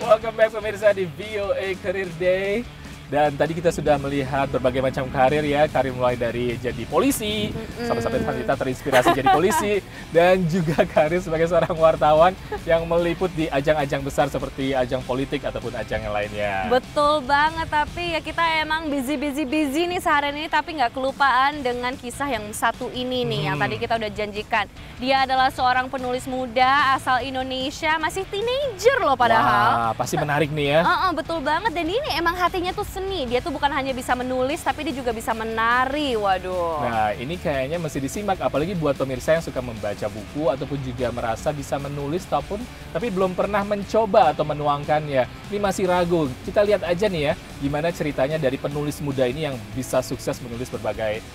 Welcome back pemirsa di VOA Career Day. Dan tadi kita sudah melihat berbagai macam karir ya. Karir mulai dari jadi polisi, sampai-sampai kita terinspirasi jadi polisi. Dan juga karir sebagai seorang wartawan yang meliput di ajang-ajang besar seperti ajang politik ataupun ajang yang lainnya. Betul banget, tapi ya kita emang busy nih seharian ini. Tapi nggak kelupaan dengan kisah yang satu ini nih, yang tadi kita udah janjikan. Dia adalah seorang penulis muda asal Indonesia, masih teenager loh padahal. Wah, pasti menarik nih ya. Betul banget, dan ini emang hatinya tuh seni. Dia tuh bukan hanya bisa menulis, tapi dia juga bisa menari. Waduh. Nah, ini kayaknya mesti disimak, apalagi buat pemirsa yang suka membaca buku ataupun juga merasa bisa menulis tapi belum pernah mencoba atau menuangkannya. Ini masih ragu. Kita lihat aja nih ya, gimana ceritanya dari penulis muda ini yang bisa sukses menulis berbagai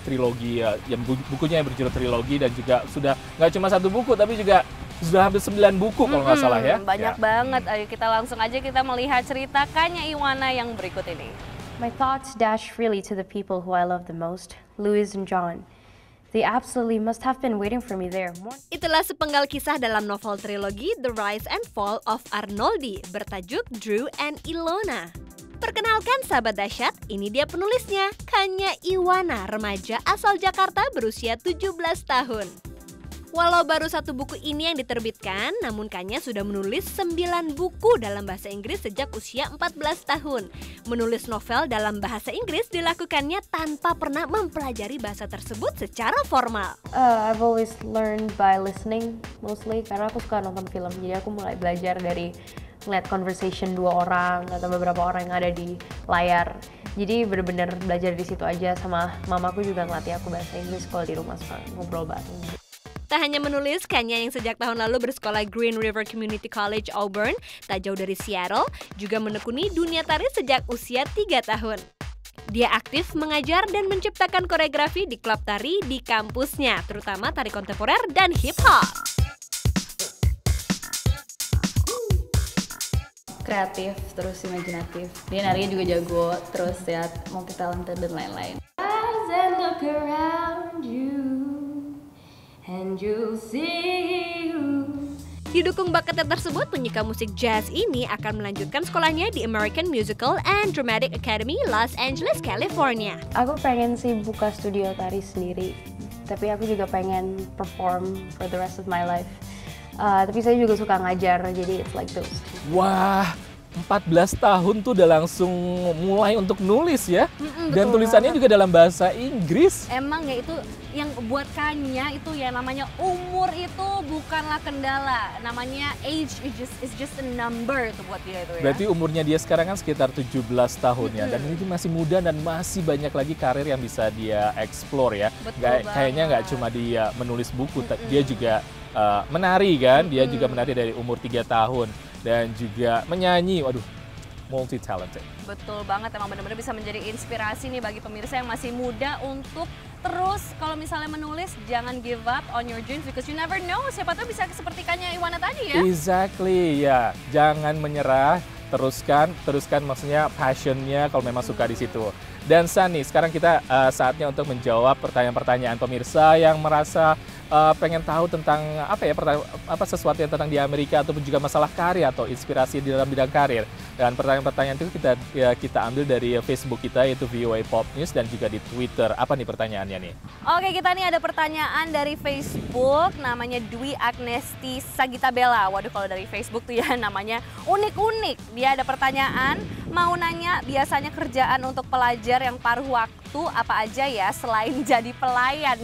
trilogi, yang bukunya yang berjudul trilogi, dan juga sudah nggak cuma satu buku, tapi juga sudah hampir 9 buku kalau nggak salah ya. Banyak banget. Ayo kita langsung aja kita melihat cerita Kanya Iwana yang berikut ini. My thoughts dash freely to the people who I love the most, Louis and John. They absolutely must have been waiting for me there. Itulah sepenggal kisah dalam novel trilogi The Rise and Fall of Arnoldi bertajuk Drew and Ilona. Perkenalkan sahabat dahsyat, ini dia penulisnya, Kanya Iwana, remaja asal Jakarta berusia 17 tahun. Walau baru satu buku ini yang diterbitkan, namun Kanya sudah menulis 9 buku dalam bahasa Inggris sejak usia 14 tahun. Menulis novel dalam bahasa Inggris dilakukannya tanpa pernah mempelajari bahasa tersebut secara formal. I've always learned by listening mostly, karena aku suka nonton film. Jadi aku mulai belajar dari ngeliat conversation dua orang atau beberapa orang yang ada di layar. Jadi benar-benar belajar di situ aja, sama mamaku juga ngelatih aku bahasa Inggris kalau di rumah, suka ngobrol bareng. Tak hanya menulis, Kanya yang sejak tahun lalu bersekolah Green River Community College Auburn, tak jauh dari Seattle, juga menekuni dunia tari sejak usia 3 tahun. Dia aktif mengajar dan menciptakan koreografi di klub tari di kampusnya, terutama tari kontemporer dan hip-hop. Kreatif, terus imajinatif. Dia narinya juga jago, terus ya multi talented dan lain-lain. As I look around you, and you'll see you. Didukung bakatnya tersebut, penyuka musik jazz ini akan melanjutkan sekolahnya di American Musical and Dramatic Academy, Los Angeles, California. Aku pengen sih buka studio tari sendiri, tapi aku juga pengen perform for the rest of my life. Tapi saya juga suka ngajar, jadi it's like those. Wah, 14 tahun tuh udah langsung mulai untuk nulis ya. Dan tulisannya juga dalam bahasa Inggris. Emang ya itu yang buat Kanya itu ya, namanya umur itu bukanlah kendala. Namanya age is just a number tuh buat dia itu ya. Berarti umurnya dia sekarang kan sekitar 17 tahun ya. Dan ini masih muda dan masih banyak lagi karir yang bisa dia explore ya. Kayaknya nggak cuma dia menulis buku, dia juga menari kan. Dia juga menari dari umur 3 tahun. Dan juga menyanyi, waduh, multi-talented. Betul banget, emang benar-benar bisa menjadi inspirasi nih bagi pemirsa yang masih muda untuk terus kalau misalnya menulis, jangan give up on your dreams because you never know, siapa tahu bisa seperti Kanya Iwana tadi ya. Exactly, ya, jangan menyerah, teruskan maksudnya passionnya kalau memang suka di situ. Dan Sani, sekarang kita saatnya untuk menjawab pertanyaan-pertanyaan pemirsa yang merasa pengen tahu tentang sesuatu yang tentang di Amerika ataupun juga masalah karir atau inspirasi di dalam bidang karir. Dan pertanyaan-pertanyaan itu kita ambil dari Facebook kita, yaitu VOA Pop News, dan juga di Twitter. Apa nih pertanyaannya nih? Oke, kita nih ada pertanyaan dari Facebook, namanya Dwi Agnesti Sagitabella. Waduh, kalau dari Facebook tuh ya namanya unik-unik. Dia ada pertanyaan, mau nanya biasanya kerjaan untuk pelajar yang paruh waktu apa aja ya selain jadi pelayan?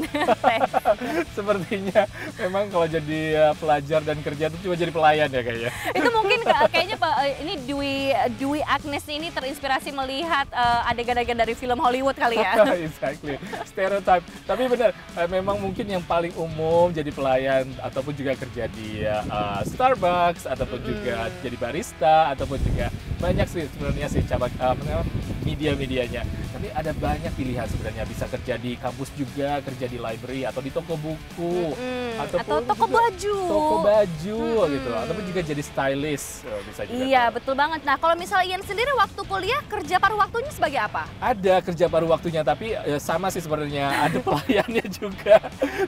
Sepertinya memang kalau jadi pelajar dan kerja itu cuma jadi pelayan ya kayaknya. Itu mungkin kayaknya ini Dwi Agnes ini terinspirasi melihat adegan-adegan dari film Hollywood kali ya. Exactly, stereotype. Tapi benar, memang mungkin yang paling umum jadi pelayan ataupun juga kerja di Starbucks ataupun juga jadi barista ataupun juga banyak sih sebenarnya sih media-medianya. Tapi ada banyak pilihan sebenarnya, bisa kerja di kampus juga, kerja di library atau di toko buku, atau toko juga baju. Toko baju gitu, ataupun juga jadi stylist bisa juga. Iya, tuh. betul banget. Nah, kalau misalnya Ian sendiri waktu kuliah kerja paruh waktunya sebagai apa? Ada kerja paruh waktunya, tapi sama sih sebenarnya, ada pelayannya juga.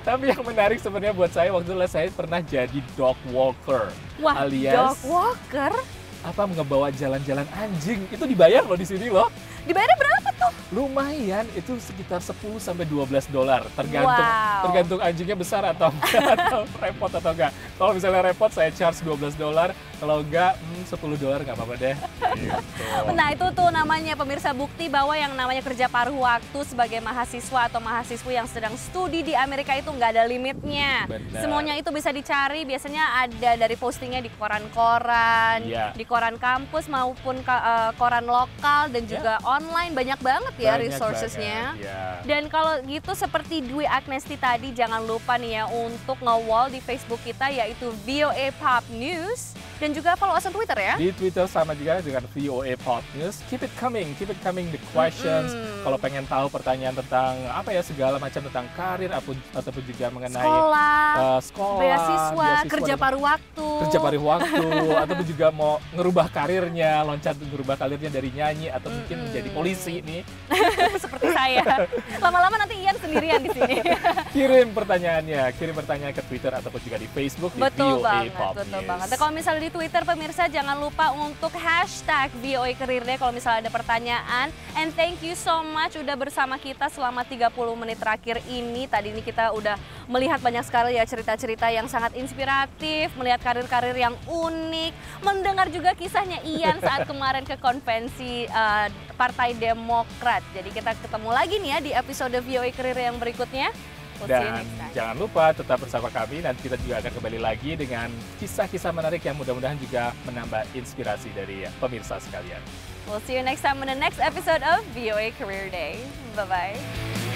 Tapi yang menarik sebenarnya buat saya waktu itu saya pernah jadi dog walker. Wah, alias dog walker? apa, ngebawa jalan-jalan anjing. Itu dibayar loh di sini loh. Dibayarnya berapa tuh? Lumayan, itu sekitar 10 sampai $12 tergantung Wow. tergantung anjingnya besar atau enggak, atau repot atau enggak. Kalau misalnya repot saya charge $12, kalau enggak $10 nggak apa-apa deh. Gitu. Nah, itu tuh namanya pemirsa, bukti bahwa yang namanya kerja paruh waktu sebagai mahasiswa atau mahasiswi yang sedang studi di Amerika itu nggak ada limitnya. Benar. Semuanya itu bisa dicari, biasanya ada dari postingnya di koran-koran, Iya. di koran kampus maupun koran lokal dan juga online, banyak banget ya Banyak resourcesnya. banget, ya. Dan kalau gitu seperti Dwi Agnesti tadi, jangan lupa nih ya untuk nge-wall di Facebook kita yaitu VOA Pop News, dan juga follow us on Twitter ya. Di Twitter sama juga dengan VOA Pop News. Keep it coming the questions. Kalau pengen tahu pertanyaan tentang apa ya, segala macam tentang karir ataupun juga mengenai sekolah, beasiswa, kerja dan- paruh waktu. kerja paruh waktu, ataupun juga mau ngerubah karirnya, ngerubah karirnya dari nyanyi atau mungkin menjadi polisi nih. Seperti saya. Lama-lama nanti Ian sendirian di sini. Kirim pertanyaannya ke Twitter ataupun juga di Facebook di Betul VOA banget, Pop betul News. banget. Dan kalau misalnya di Twitter pemirsa, jangan lupa untuk hashtag VOA Career Day kalau misalnya ada pertanyaan. And thank you so much udah bersama kita selama 30 menit terakhir ini. Tadi ini kita udah melihat banyak sekali ya cerita-cerita yang sangat inspiratif, melihat karir-karir yang unik, mendengar juga kisahnya Ian saat kemarin ke konvensi Partai Demokrat. Jadi kita ketemu lagi nih ya di episode VOA Career yang berikutnya. We'll see you Dan next time. jangan lupa tetap bersama kami, nanti kita juga akan kembali lagi dengan kisah-kisah menarik yang mudah-mudahan juga menambah inspirasi dari pemirsa sekalian. We'll see you next time on the next episode of VOA Career Day. Bye-bye.